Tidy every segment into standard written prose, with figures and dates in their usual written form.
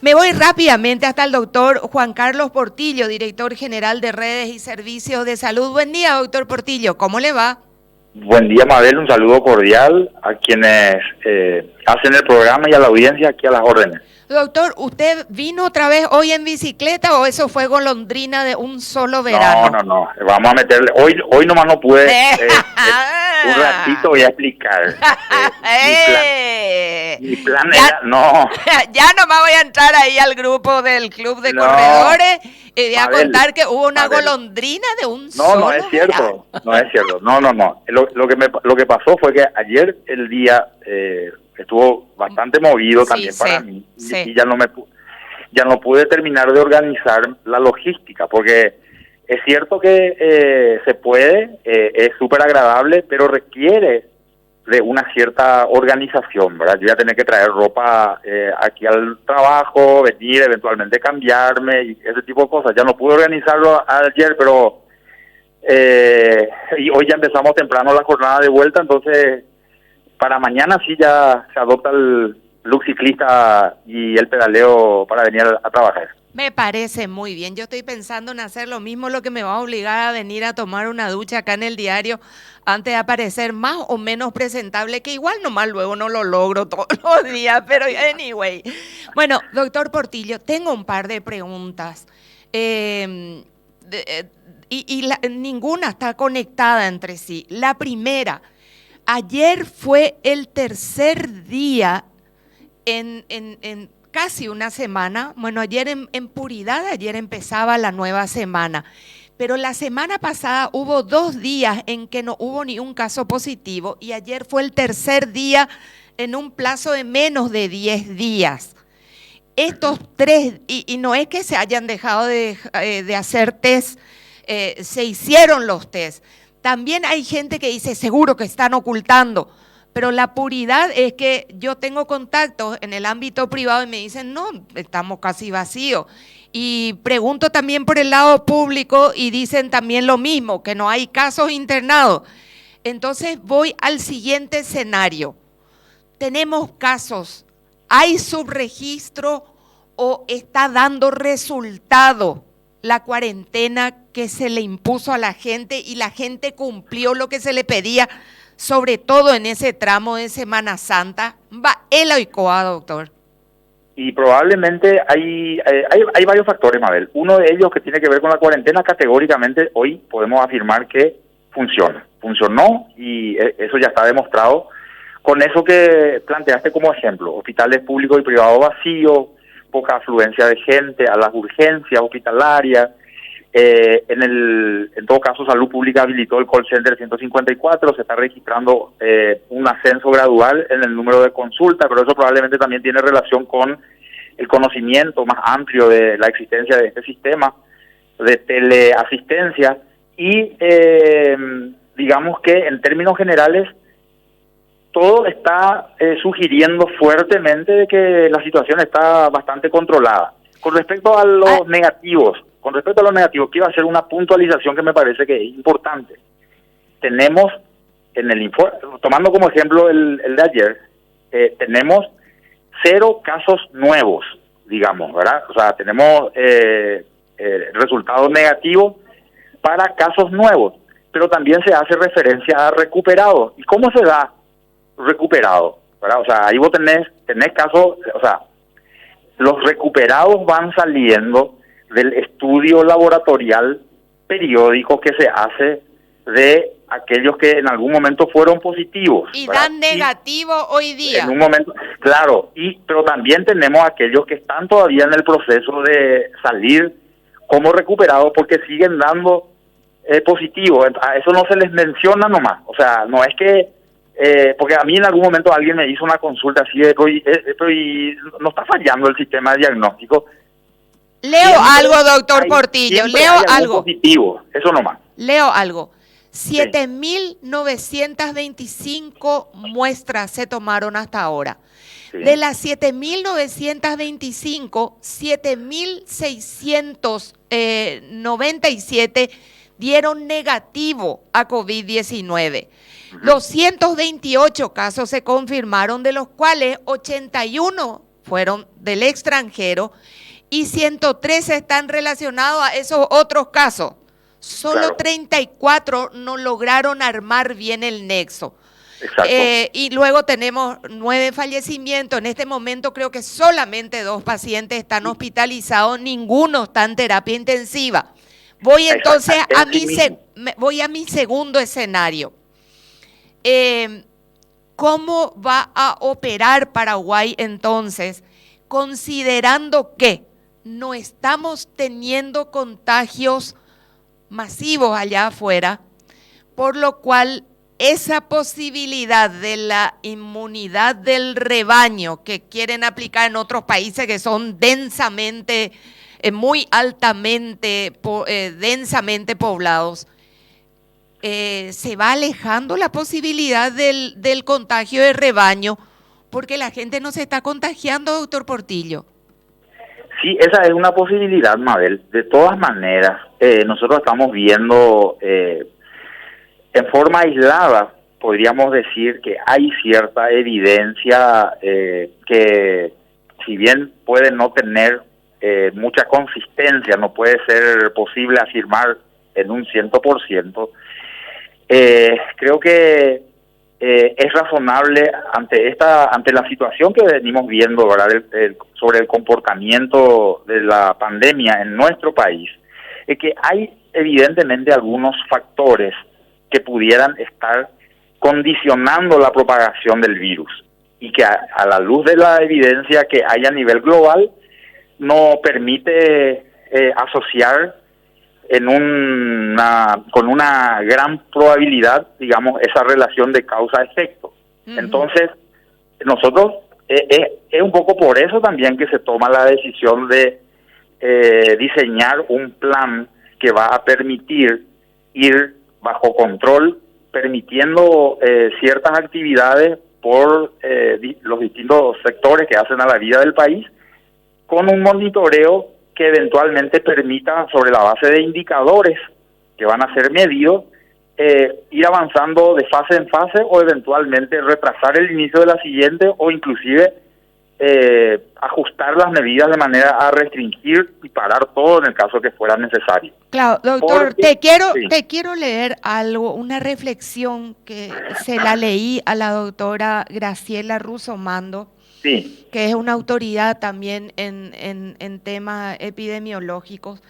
Me voy rápidamente hasta el doctor Juan Carlos Portillo, director general de Redes y Servicios de Salud. Buen día, doctor Portillo, ¿cómo le va? Buen día, Mabel, un saludo cordial a quienes hacen el programa y a la audiencia aquí a las órdenes. Doctor, ¿usted vino otra vez hoy en bicicleta o eso fue golondrina de un solo verano? No, vamos a meterle, hoy nomás no pude, un ratito voy a explicar. Mi plan ya, era, no. Ya nomás voy a entrar ahí al grupo del Club de Corredores y voy a contar que hubo una golondrina de un solo No es cierto, verano. no es cierto, no. Lo que pasó fue que ayer el día estuvo bastante movido también para mí, y ya no pude terminar de organizar la logística, porque es cierto que se puede, es súper agradable, pero requiere de una cierta organización, ¿verdad? Yo voy a tener que traer ropa aquí al trabajo, venir, eventualmente cambiarme, y ese tipo de cosas. Ya no pude organizarlo ayer, pero y hoy ya empezamos temprano la jornada de vuelta, entonces para mañana sí ya se adopta el look ciclista y el pedaleo para venir a trabajar. Me parece muy bien. Yo estoy pensando en hacer lo mismo, lo que me va a obligar a venir a tomar una ducha acá en el diario antes de aparecer más o menos presentable, que igual nomás luego no lo logro todos los días, pero anyway. Bueno, doctor Portillo, tengo un par de preguntas. Ninguna está conectada entre sí. La primera, ayer fue el tercer día en casi una semana. Bueno, ayer en puridad, ayer empezaba la nueva semana. Pero la semana pasada hubo 2 días en que no hubo ni un caso positivo y ayer fue el tercer día en un plazo de menos de 10 días. Estos 3, y no es que se hayan dejado de hacer test, se hicieron los test. También hay gente que dice, seguro que están ocultando, pero la puridad es que yo tengo contactos en el ámbito privado y me dicen, no, estamos casi vacíos. Y pregunto también por el lado público y dicen también lo mismo, que no hay casos internados. Entonces voy al siguiente escenario. Tenemos casos, ¿hay subregistro o está dando resultado la cuarentena que se le impuso a la gente y la gente cumplió lo que se le pedía, sobre todo en ese tramo de Semana Santa? Va el OICOA, doctor. Y probablemente hay varios factores, Mabel. Uno de ellos que tiene que ver con la cuarentena, categóricamente hoy podemos afirmar que funcionó y eso ya está demostrado con eso que planteaste como ejemplo: hospitales públicos y privados vacíos, poca afluencia de gente a las urgencias hospitalarias. En todo caso, Salud Pública habilitó el call center 154, se está registrando un ascenso gradual en el número de consultas, pero eso probablemente también tiene relación con el conocimiento más amplio de la existencia de este sistema de teleasistencia y digamos que en términos generales todo está sugiriendo fuertemente de que la situación está bastante controlada. Con respecto a los negativos, quiero hacer una puntualización que me parece que es importante. Tenemos en el informe, tomando como ejemplo el de ayer, tenemos 0 casos nuevos, digamos, ¿verdad? O sea, tenemos resultados negativos para casos nuevos, pero también se hace referencia a recuperados. ¿Y cómo se da recuperado? ¿Verdad? O sea, ahí vos tenés casos, o sea, los recuperados van saliendo del estudio laboratorial periódico que se hace de aquellos que en algún momento fueron positivos. Y ¿verdad? dan negativo hoy día. En un momento, claro, pero también tenemos aquellos que están todavía en el proceso de salir como recuperados porque siguen dando positivo. A eso no se les menciona nomás. O sea, no es que porque a mí en algún momento alguien me hizo una consulta así de y no está fallando el sistema de diagnóstico. Leo algo, doctor Portillo, leo algo positivo, eso nomás. Leo algo. 7.925 muestras se tomaron hasta ahora. Sí. De las 7.925, 7.697 dieron negativo a COVID-19. 228 casos se confirmaron, de los cuales 81 fueron del extranjero y 113 están relacionados a esos otros casos. Solo Claro. 34 no lograron armar bien el nexo. Exacto. Y luego tenemos 9 fallecimientos. En este momento creo que solamente 2 pacientes están hospitalizados, ninguno está en terapia intensiva. Voy entonces voy a mi segundo escenario. ¿Cómo va a operar Paraguay entonces, considerando que no estamos teniendo contagios masivos allá afuera, por lo cual esa posibilidad de la inmunidad del rebaño que quieren aplicar en otros países que son densamente, muy altamente, densamente poblados, se va alejando la posibilidad del contagio de rebaño porque la gente no se está contagiando, doctor Portillo? Sí, esa es una posibilidad, Mabel. De todas maneras, nosotros estamos viendo en forma aislada, podríamos decir que hay cierta evidencia que si bien puede no tener mucha consistencia, no puede ser posible afirmar en un 100%, creo que es razonable ante la situación que venimos viendo, ¿verdad? Sobre el comportamiento de la pandemia en nuestro país, es que hay evidentemente algunos factores que pudieran estar condicionando la propagación del virus y que a la luz de la evidencia que hay a nivel global no permite asociar con una gran probabilidad, digamos, esa relación de causa-efecto. Entonces, nosotros, es un poco por eso también que se toma la decisión de diseñar un plan que va a permitir ir bajo control, permitiendo ciertas actividades por los distintos sectores que hacen a la vida del país, con un monitoreo que eventualmente permita, sobre la base de indicadores que van a ser medidos, ir avanzando de fase en fase o eventualmente retrasar el inicio de la siguiente o inclusive ajustar las medidas de manera a restringir y parar todo en el caso que fuera necesario. Claro, doctor, Porque, te quiero leer algo, una reflexión que se la leí a la doctora Graciela Russomando, sí, que es una autoridad también en temas epidemiológicos.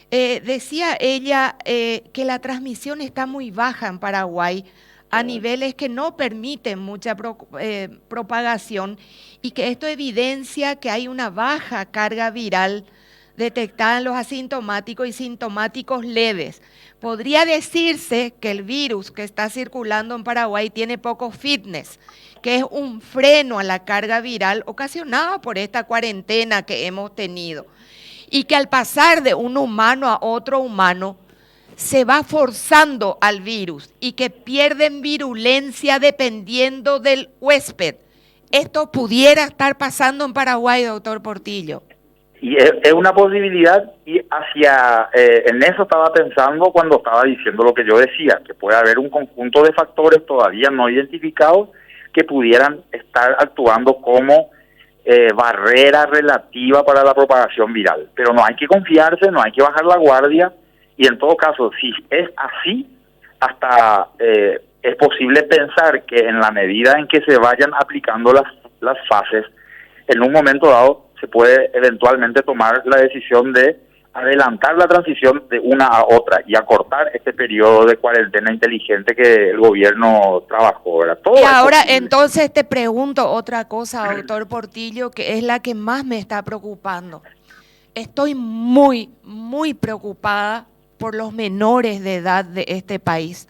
Decía ella que la transmisión está muy baja en Paraguay, a niveles que no permiten mucha propagación, y que esto evidencia que hay una baja carga viral detectada en los asintomáticos y sintomáticos leves. Podría decirse que el virus que está circulando en Paraguay tiene poco fitness, que es un freno a la carga viral ocasionada por esta cuarentena que hemos tenido, y que al pasar de un humano a otro humano se va forzando al virus y que pierden virulencia dependiendo del huésped. Esto pudiera estar pasando en Paraguay, doctor Portillo. y es una posibilidad, y en eso estaba pensando cuando estaba diciendo lo que yo decía, que puede haber un conjunto de factores todavía no identificados que pudieran estar actuando como barrera relativa para la propagación viral. Pero no hay que confiarse, no hay que bajar la guardia, y en todo caso, si es así, hasta es posible pensar que en la medida en que se vayan aplicando las fases, en un momento dado se puede eventualmente tomar la decisión de adelantar la transición de una a otra y acortar este periodo de cuarentena inteligente que el gobierno trabajó, ¿verdad? Y ahora entonces te pregunto otra cosa, doctor Portillo, que es la que más me está preocupando. Estoy muy, muy preocupada por los menores de edad de este país,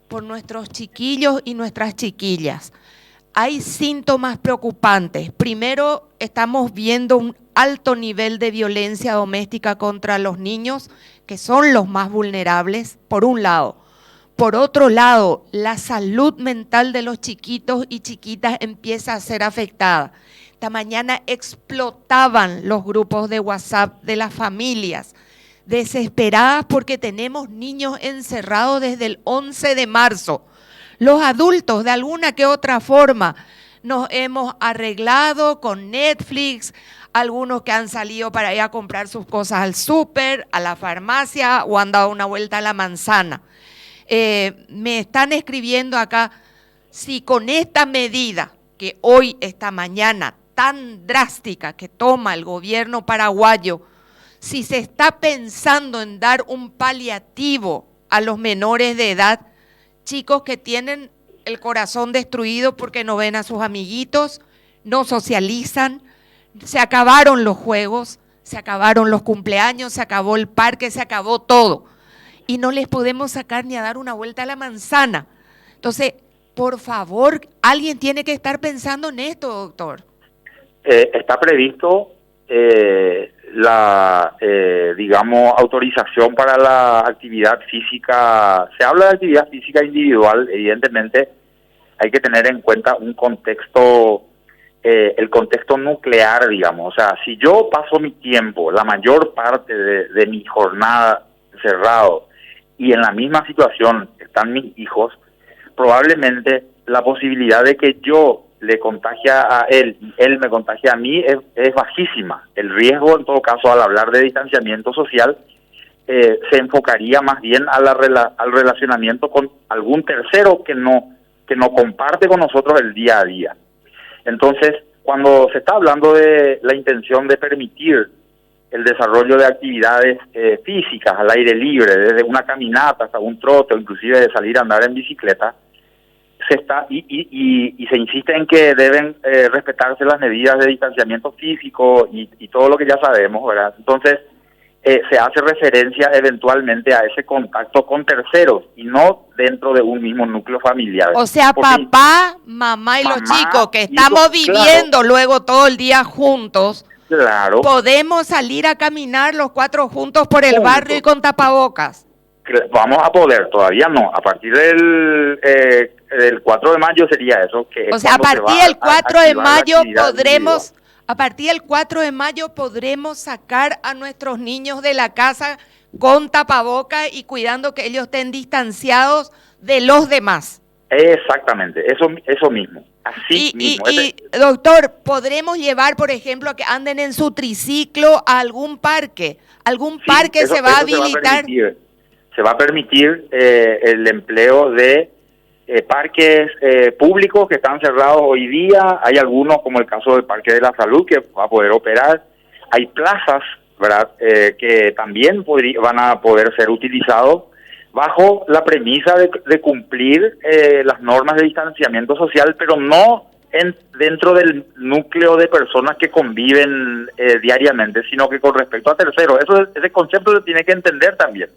por nuestros chiquillos y nuestras chiquillas. Hay síntomas preocupantes. Primero, estamos viendo un alto nivel de violencia doméstica contra los niños, que son los más vulnerables, por un lado. Por otro lado, la salud mental de los chiquitos y chiquitas empieza a ser afectada. Esta mañana explotaban los grupos de WhatsApp de las familias, desesperadas porque tenemos niños encerrados desde el 11 de marzo. Los adultos, de alguna que otra forma, nos hemos arreglado con Netflix, algunos que han salido para ir a comprar sus cosas al súper, a la farmacia o han dado una vuelta a la manzana. Me están escribiendo acá, si con esta medida que hoy, esta mañana, tan drástica que toma el gobierno paraguayo, si se está pensando en dar un paliativo a los menores de edad, chicos que tienen el corazón destruido porque no ven a sus amiguitos, no socializan, se acabaron los juegos, se acabaron los cumpleaños, se acabó el parque, se acabó todo. Y no les podemos sacar ni a dar una vuelta a la manzana. Entonces, por favor, alguien tiene que estar pensando en esto, doctor. Está previsto digamos, autorización para la actividad física. Se habla de actividad física individual, evidentemente hay que tener en cuenta un contexto, el contexto nuclear, digamos. O sea, si yo paso mi tiempo, la mayor parte de mi jornada encerrado, y en la misma situación están mis hijos, probablemente la posibilidad de que yo le contagie a él y él me contagie a mí es bajísima. El riesgo, en todo caso, al hablar de distanciamiento social, se enfocaría más bien a al relacionamiento con algún tercero que no comparte con nosotros el día a día. Entonces, cuando se está hablando de la intención de permitir el desarrollo de actividades físicas al aire libre, desde una caminata hasta un trote, o inclusive de salir a andar en bicicleta, se está y se insiste en que deben respetarse las medidas de distanciamiento físico y todo lo que ya sabemos, ¿verdad? Entonces, se hace referencia eventualmente a ese contacto con terceros y no dentro de un mismo núcleo familiar. O sea, papá, mamá y los chicos que estamos viviendo luego todo el día juntos, claro, podemos salir a caminar los 4 juntos por el barrio y con tapabocas. Vamos a poder, todavía no, a partir del 4 de mayo sería eso. Que o sea, a partir del 4 de mayo podremos... A partir del 4 de mayo podremos sacar a nuestros niños de la casa con tapaboca y cuidando que ellos estén distanciados de los demás. Exactamente, eso mismo, así mismo. Y doctor, ¿podremos llevar, por ejemplo, a que anden en su triciclo a algún parque? ¿Algún parque se va a habilitar? Se va a permitir el empleo de parques públicos que están cerrados hoy día. Hay algunos, como el caso del Parque de la Salud, que va a poder operar. Hay plazas, ¿verdad?, que también van a poder ser utilizados bajo la premisa de cumplir las normas de distanciamiento social, pero no dentro del núcleo de personas que conviven diariamente, sino que con respecto a terceros. Ese concepto se tiene que entender también,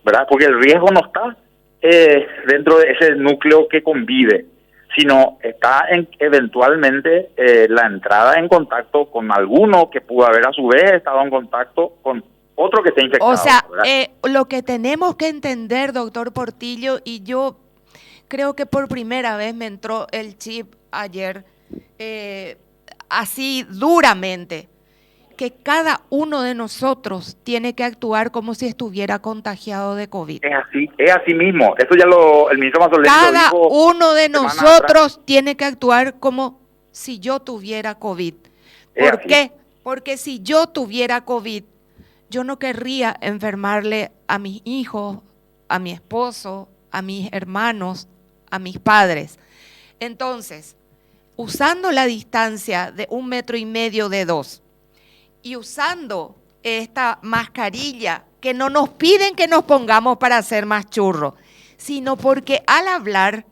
¿verdad? Porque el riesgo no está dentro de ese núcleo que convive, sino está eventualmente la entrada en contacto con alguno que pudo haber a su vez estado en contacto con otro que esté infectado. O sea, lo que tenemos que entender, doctor Portillo, y yo creo que por primera vez me entró el chip ayer, así duramente, que cada uno de nosotros tiene que actuar como si estuviera contagiado de COVID. Es así mismo. Eso ya el ministro Mazzoleni lo dijo. Cada uno de nosotros tiene que actuar como si yo tuviera COVID. ¿Por qué? Porque si yo tuviera COVID, yo no querría enfermarle a mis hijos, a mi esposo, a mis hermanos, a mis padres. Entonces, usando la distancia de 1,5 metros de 2, y usando esta mascarilla que no nos piden que nos pongamos para hacer más churros, sino porque al hablar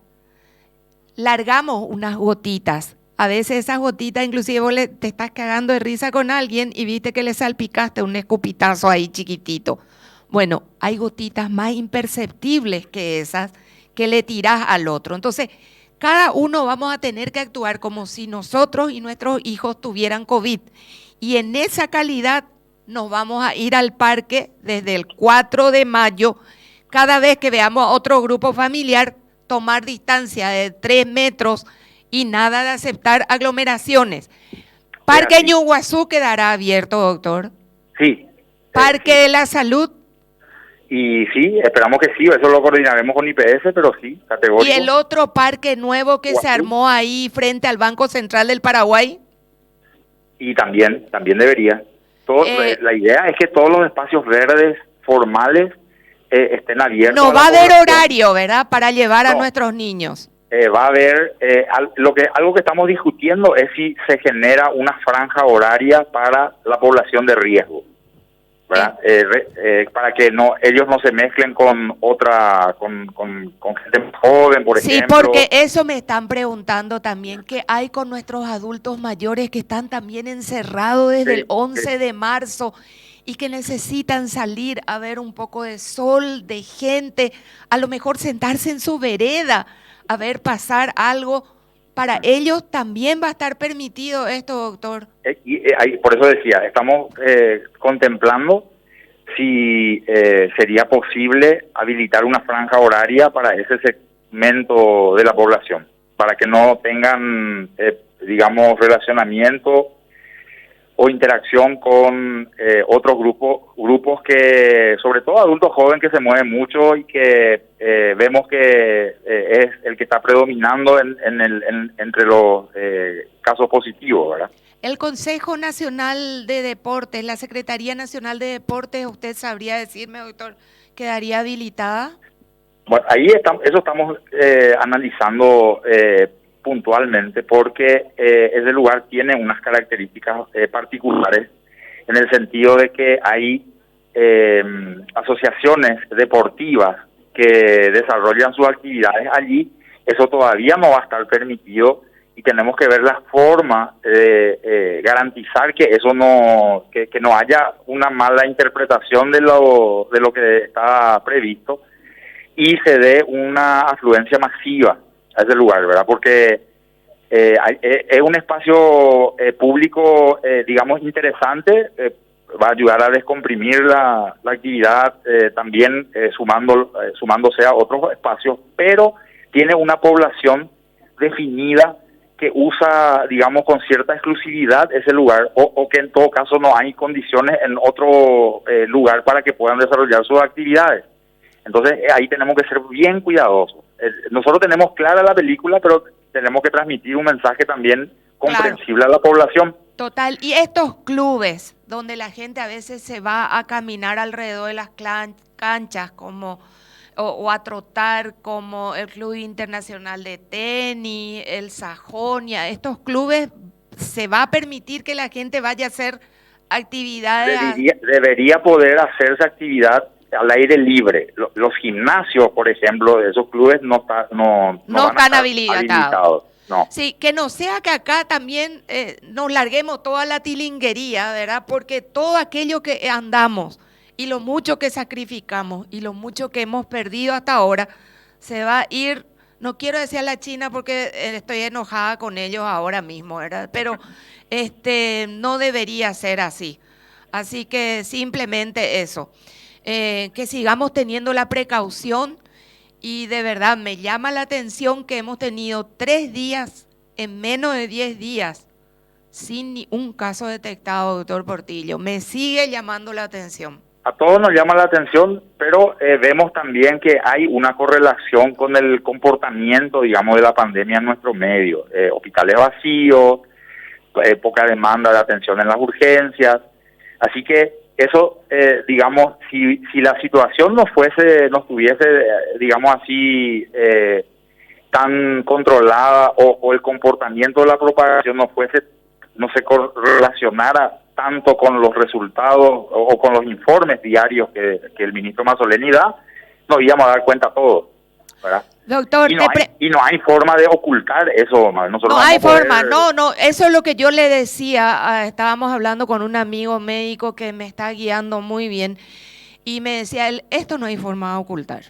largamos unas gotitas. A veces esas gotitas, inclusive vos te estás cagando de risa con alguien y viste que le salpicaste un escupitazo ahí chiquitito. Bueno, hay gotitas más imperceptibles que esas que le tirás al otro. Entonces, cada uno vamos a tener que actuar como si nosotros y nuestros hijos tuvieran COVID. Y en esa calidad nos vamos a ir al parque desde el 4 de mayo, cada vez que veamos a otro grupo familiar, tomar distancia de 3 metros y nada de aceptar aglomeraciones. ¿Parque Ñuguazú quedará abierto, doctor? Sí. ¿Parque de la Salud? Y sí, esperamos que sí, eso lo coordinaremos con IPS, pero sí, categórico. ¿Y el otro parque nuevo que se armó ahí frente al Banco Central del Paraguay? Y también debería. La idea es que todos los espacios verdes formales estén abiertos. No va a haber horario, ¿verdad?, para llevar a nuestros niños. Va a haber, algo que estamos discutiendo es si se genera una franja horaria para la población de riesgo, ¿verdad? Para que ellos no se mezclen con gente más joven, por ejemplo. Sí, porque eso me están preguntando también, ¿qué hay con nuestros adultos mayores que están también encerrados desde el 11 de marzo y que necesitan salir a ver un poco de sol, de gente, a lo mejor sentarse en su vereda, a ver pasar algo? Para ellos también va a estar permitido esto, doctor. Por eso decía, estamos contemplando si sería posible habilitar una franja horaria para ese segmento de la población, para que no tengan, digamos, relacionamiento o interacción con otros grupos que, sobre todo adultos jóvenes que se mueven mucho y que vemos que es el que está predominando entre los casos positivos, ¿verdad? El Consejo Nacional de Deportes, la Secretaría Nacional de Deportes, ¿usted sabría decirme, doctor, quedaría habilitada? Bueno, eso estamos analizando puntualmente, porque ese lugar tiene unas características particulares, en el sentido de que hay asociaciones deportivas que desarrollan sus actividades allí. Eso todavía no va a estar permitido y tenemos que ver la forma de garantizar que eso que no haya una mala interpretación de lo que está previsto y se dé una afluencia masiva a ese lugar, ¿verdad? Porque es un espacio público, digamos, interesante, va a ayudar a descomprimir la actividad, también sumándose a otros espacios, pero tiene una población definida que usa, digamos, con cierta exclusividad ese lugar, o que en todo caso no hay condiciones en otro lugar para que puedan desarrollar sus actividades. Entonces ahí tenemos que ser bien cuidadosos. Nosotros tenemos clara la película, pero tenemos que transmitir un mensaje también comprensible a la población. Total. Y estos clubes donde la gente a veces se va a caminar alrededor de las canchas o a trotar, como el Club Internacional de Tenis, el Sajonia, estos clubes, ¿se va a permitir que la gente vaya a hacer actividades? Debería poder hacerse actividad al aire libre. Los gimnasios, por ejemplo, de esos clubes no están habilitados. No. Sí, que no sea que acá también nos larguemos toda la tilinguería, ¿verdad? Porque todo aquello que andamos y lo mucho que sacrificamos y lo mucho que hemos perdido hasta ahora, se va a ir, no quiero decir a la China porque estoy enojada con ellos ahora mismo, ¿verdad? Pero no debería ser así. Así que simplemente eso. Que sigamos teniendo la precaución, y de verdad me llama la atención que hemos tenido 3 días, en menos de 10 días, sin ni un caso detectado, doctor Portillo. Me sigue llamando la atención. A todos nos llama la atención, pero vemos también que hay una correlación con el comportamiento, digamos, de la pandemia en nuestro medio. Hospitales vacíos, poca demanda de atención en las urgencias, así que eso, digamos, si la situación no estuviese, digamos así, tan controlada, o el comportamiento de la propagación no se correlacionara tanto con los resultados o con los informes diarios que el ministro Mazzoleni da, nos íbamos a dar cuenta todos, ¿verdad? Doctor, y no hay forma de ocultar eso. Nosotros no hay forma, eso es lo que yo le decía. Estábamos hablando con un amigo médico que me está guiando muy bien y me decía él, esto no hay forma de ocultar.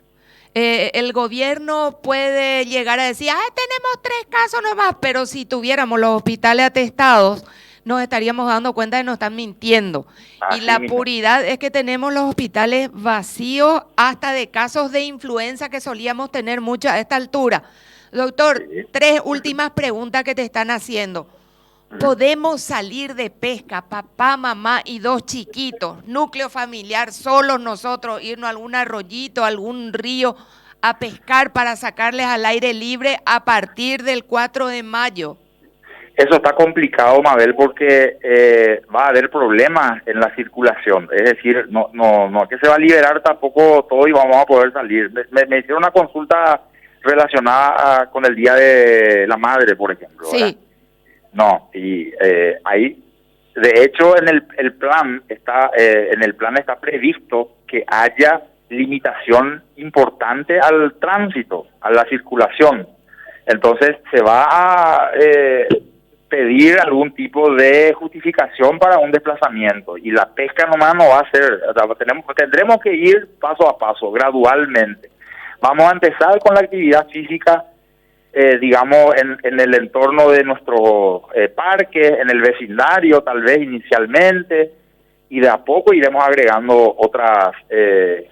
El gobierno puede llegar a decir, tenemos 3 casos nomás, pero si tuviéramos los hospitales atestados, nos estaríamos dando cuenta de que nos están mintiendo. Y la puridad es que tenemos los hospitales vacíos, hasta de casos de influenza que solíamos tener mucho a esta altura. Doctor, 3 últimas preguntas que te están haciendo. podemos salir de pesca, papá, mamá y 2 chiquitos, núcleo familiar, solos nosotros, irnos a algún arroyito, algún río a pescar para sacarles al aire libre a partir del 4 de mayo. Eso está complicado, Mabel, porque va a haber problemas en la circulación. Es decir, no que se va a liberar tampoco todo y vamos a poder salir. Me hicieron una consulta relacionada con el Día de la Madre, por ejemplo. Sí. ¿Verdad? No, y ahí, de hecho, en el plan está previsto que haya limitación importante al tránsito, a la circulación. Entonces se va a pedir algún tipo de justificación para un desplazamiento y la pesca nomás no va a ser, tendremos que ir paso a paso, gradualmente. Vamos a empezar con la actividad física, digamos, en el entorno de nuestro parque, en el vecindario tal vez inicialmente, y de a poco iremos agregando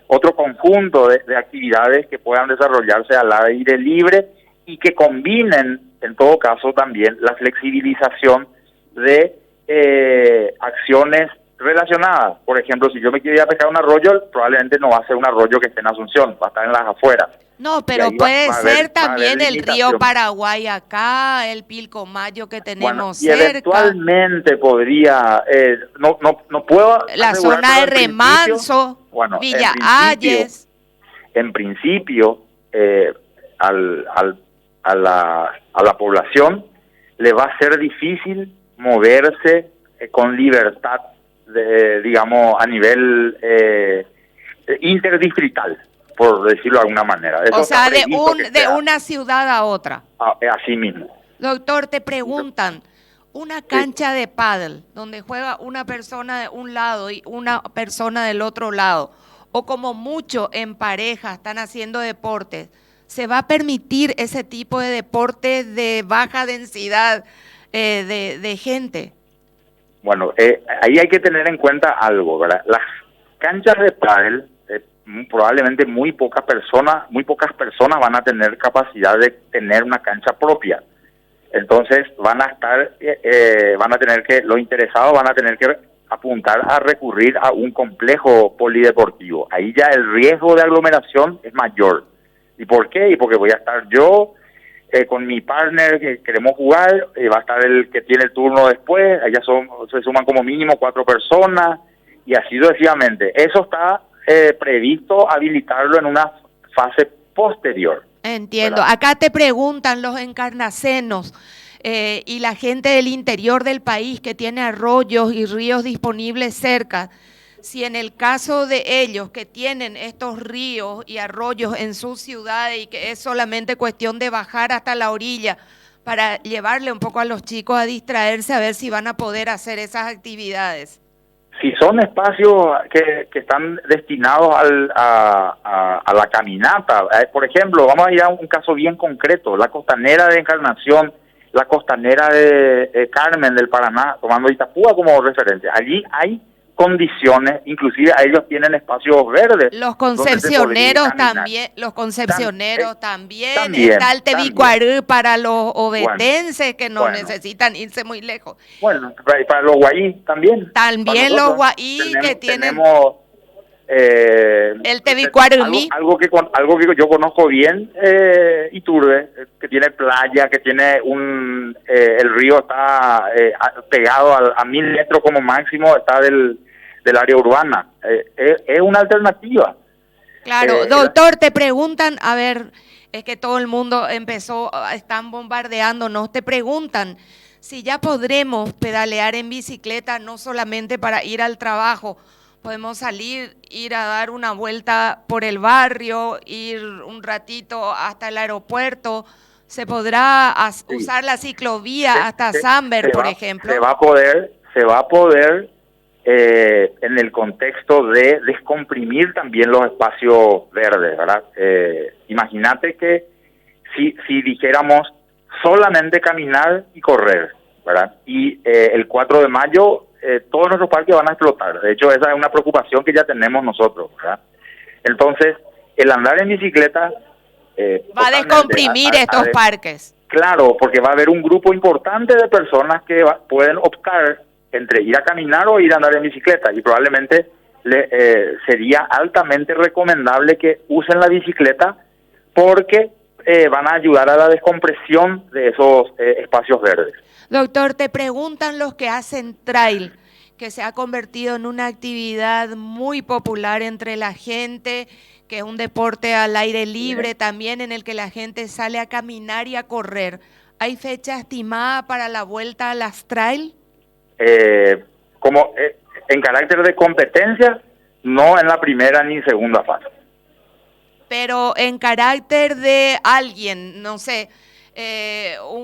otro conjunto de actividades que puedan desarrollarse al aire libre y que combinen, en todo caso, también la flexibilización de acciones relacionadas. Por ejemplo, si yo me quiero ir a pescar un arroyo, probablemente no va a ser un arroyo que esté en Asunción, va a estar en las afueras. No, pero puede ser también el río Paraguay acá, el Pilcomayo que tenemos cerca. Y eventualmente podría, no puedo... La zona de Remanso, bueno, Villa Ayes. En principio, a la población le va a ser difícil moverse con libertad, digamos, a nivel interdistrital, por decirlo de alguna manera. Eso, o sea, de una ciudad a otra. Así mismo. Doctor, te preguntan, una cancha de pádel donde juega una persona de un lado y una persona del otro lado, o como mucho en pareja están haciendo deportes, ¿se va a permitir ese tipo de deportes de baja densidad de gente? Bueno, ahí hay que tener en cuenta algo, ¿verdad? Las canchas de pádel, probablemente muy pocas personas van a tener capacidad de tener una cancha propia. Entonces los interesados van a tener que apuntar a recurrir a un complejo polideportivo. Ahí ya el riesgo de aglomeración es mayor. ¿Y por qué? Y porque voy a estar yo con mi partner que queremos jugar, va a estar el que tiene el turno después, allá se suman como mínimo 4 personas y así sucesivamente. Eso está previsto habilitarlo en una fase posterior. Entiendo. ¿Verdad? Acá te preguntan los encarnacenos y la gente del interior del país que tiene arroyos y ríos disponibles cerca, si en el caso de ellos que tienen estos ríos y arroyos en sus ciudades y que es solamente cuestión de bajar hasta la orilla para llevarle un poco a los chicos a distraerse, a ver si van a poder hacer esas actividades. Si son espacios que están destinados a la caminata, por ejemplo, vamos a ir a un caso bien concreto, la costanera de Encarnación, la costanera de Carmen del Paraná, tomando Itapúa como referencia. Allí hay condiciones, inclusive a ellos tienen espacios verdes. Los concepcioneros también, está el Tebicuarú para los obetenses que no necesitan irse muy lejos. Bueno, para los guayí también. También los guayí que tienen el Tebicuarumí. Algo que yo conozco bien, Iturbe, que tiene playa, que tiene el río está pegado a 1000 metros como máximo, está del área urbana. Es una alternativa. Claro, doctor, te preguntan, a ver, es que todo el mundo están bombardeándonos, te preguntan si ya podremos pedalear en bicicleta, no solamente para ir al trabajo, podemos ir a dar una vuelta por el barrio, ir un ratito hasta el aeropuerto, se podrá usar la ciclovía hasta Samber, por ejemplo. Se va a poder en el contexto de descomprimir también los espacios verdes, ¿verdad? Imagínate que si dijéramos solamente caminar y correr, ¿verdad? Y el 4 de mayo todos nuestros parques van a explotar. De hecho, esa es una preocupación que ya tenemos nosotros, ¿verdad? Entonces, el andar en bicicleta va a descomprimir estos parques. Claro, porque va a haber un grupo importante de personas que pueden optar entre ir a caminar o ir a andar en bicicleta, y probablemente sería altamente recomendable que usen la bicicleta porque van a ayudar a la descompresión de esos espacios verdes. Doctor, te preguntan los que hacen trail, que se ha convertido en una actividad muy popular entre la gente, que es un deporte al aire libre también, en el que la gente sale a caminar y a correr. ¿Hay fecha estimada para la vuelta a las trail? Como en carácter de competencia, no en la primera ni segunda fase. Pero en carácter de alguien, no sé,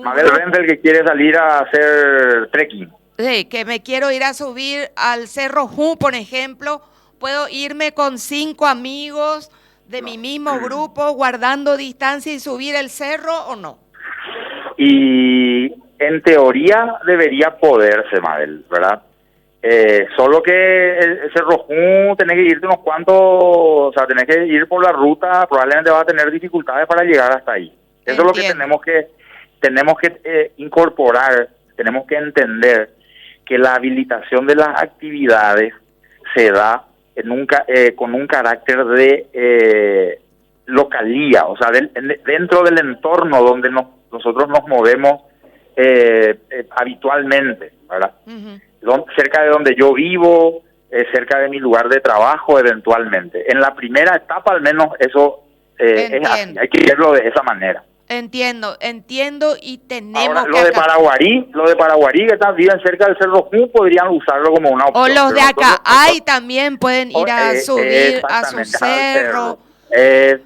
Mabel Rendel que quiere salir a hacer trekking. Sí, que me quiero ir a subir al Cerro Ju, por ejemplo, puedo irme con 5 amigos de mi mismo grupo, guardando distancia y subir el cerro, ¿o no? Y en teoría debería poderse, Mabel, ¿verdad? Solo que el Cerro Ju tenés que irte unos cuantos, o sea, tenés que ir por la ruta, probablemente va a tener dificultades para llegar hasta ahí. Eso es lo que tenemos que incorporar, tenemos que entender que la habilitación de las actividades se da con un carácter de localía, o sea, dentro del entorno donde nosotros nos movemos habitualmente, ¿verdad? Cerca de donde yo vivo, cerca de mi lugar de trabajo eventualmente. En la primera etapa al menos eso es así, hay que verlo de esa manera. Entiendo y tenemos ahora, lo de Paraguarí que viven cerca del Cerro Ju podrían usarlo como una opción. O los de Acay también pueden ir a subir a su cerro.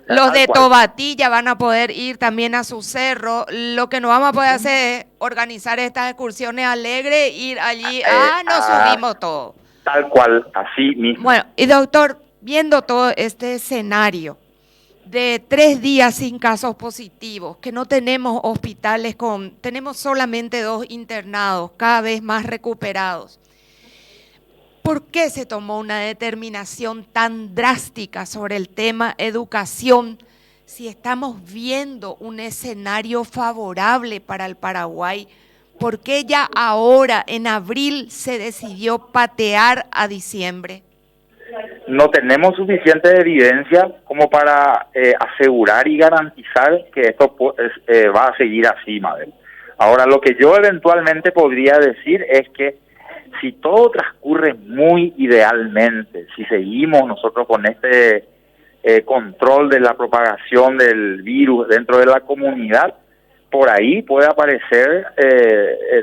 Los de Tobatilla van a poder ir también a su cerro. Lo que no vamos a poder hacer es organizar estas excursiones alegres, ir allí, nos subimos todo. Tal cual, así mismo. Bueno, y doctor, viendo todo este escenario de 3 días sin casos positivos, que no tenemos hospitales tenemos solamente 2 internados, cada vez más recuperados. ¿Por qué se tomó una determinación tan drástica sobre el tema educación si estamos viendo un escenario favorable para el Paraguay? ¿Por qué ya ahora, en abril, se decidió patear a diciembre? No tenemos suficiente evidencia como para asegurar y garantizar que esto va a seguir así, Mabel. Ahora, lo que yo eventualmente podría decir es que si todo transcurre muy idealmente, si seguimos nosotros con este control de la propagación del virus dentro de la comunidad, por ahí puede aparecer,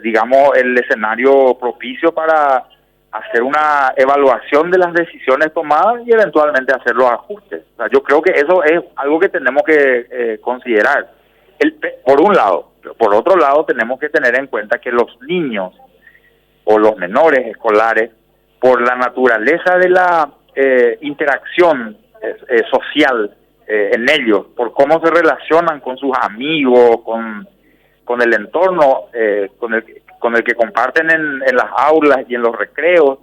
digamos, el escenario propicio para hacer una evaluación de las decisiones tomadas y eventualmente hacer los ajustes. O sea, yo creo que eso es algo que tenemos que considerar. Por un lado. Por otro lado, tenemos que tener en cuenta que los niños o los menores escolares, por la naturaleza de la interacción social en ellos, por cómo se relacionan con sus amigos, con el entorno con el que comparten en las aulas y en los recreos,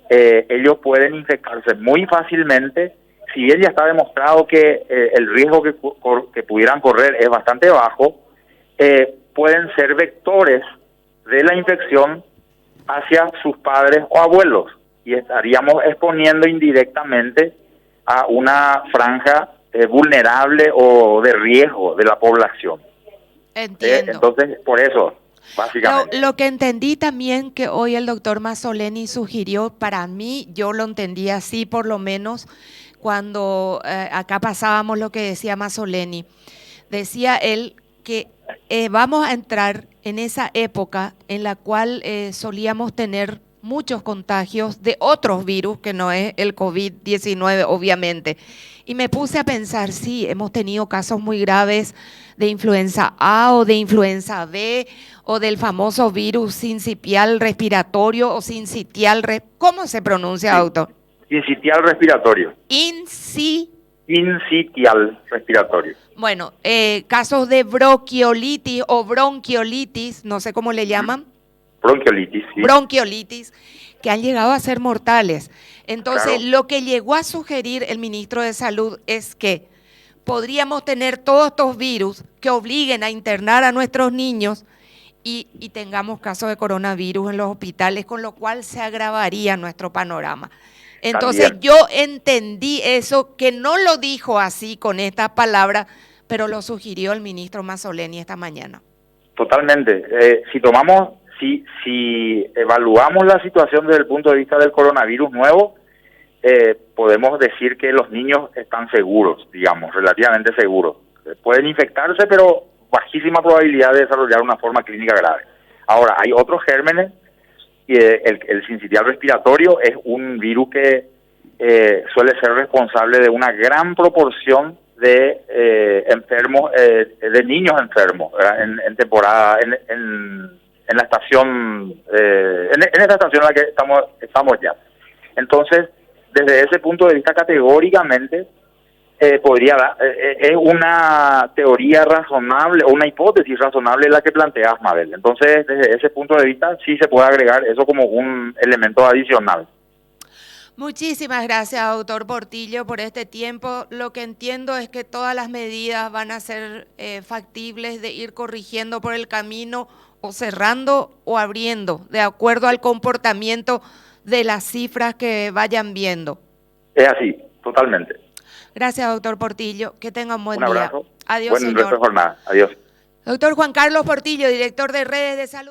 ellos pueden infectarse muy fácilmente. Si bien ya está demostrado que el riesgo que pudieran correr es bastante bajo, pueden ser vectores de la infección hacia sus padres o abuelos, y estaríamos exponiendo indirectamente a una franja vulnerable o de riesgo de la población. Entiendo. Entonces, por eso, básicamente. Lo que entendí también que hoy el doctor Masoleni sugirió, para mí, yo lo entendí así por lo menos, cuando acá pasábamos lo que decía Masoleni. Decía él que vamos a entrar en esa época en la cual solíamos tener muchos contagios de otros virus, que no es el COVID-19, obviamente. Y me puse a pensar, sí, hemos tenido casos muy graves de influenza A o de influenza B o del famoso virus sincitial respiratorio o sincitial, ¿cómo se pronuncia, doctor? Sincitial respiratorio. Sincitial respiratorio. Bueno, casos de bronquiolitis o bronquiolitis, no sé cómo le llaman. Bronquiolitis, sí. Bronquiolitis, que han llegado a ser mortales. Entonces, claro, lo que llegó a sugerir el ministro de Salud es que podríamos tener todos estos virus que obliguen a internar a nuestros niños y tengamos casos de coronavirus en los hospitales, con lo cual se agravaría nuestro panorama. Entonces También. yo entendí eso, que no lo dijo así con estas palabras, pero lo sugirió el ministro Mazzoleni esta mañana. Totalmente. Si evaluamos la situación desde el punto de vista del coronavirus nuevo, podemos decir que los niños están seguros, digamos, relativamente seguros. Pueden infectarse, pero bajísima probabilidad de desarrollar una forma clínica grave. Ahora, hay otros gérmenes, y el sincitial respiratorio es un virus que suele ser responsable de una gran proporción de enfermos, de niños enfermos, ¿verdad? En temporada, en la estación, en esta estación en la que estamos ya. Entonces, desde ese punto de vista, categóricamente, es una teoría razonable, o una hipótesis razonable la que planteas, Mabel. Entonces, desde ese punto de vista, sí se puede agregar eso como un elemento adicional. Muchísimas gracias, doctor Portillo, por este tiempo. Lo que entiendo es que todas las medidas van a ser factibles de ir corrigiendo por el camino, o cerrando o abriendo, de acuerdo al comportamiento de las cifras que vayan viendo. Es así, totalmente. Gracias, doctor Portillo. Que tenga un buen día. Un abrazo. Adiós, buen señor. resto de jornada. Adiós. Doctor Juan Carlos Portillo, director de Redes de Salud.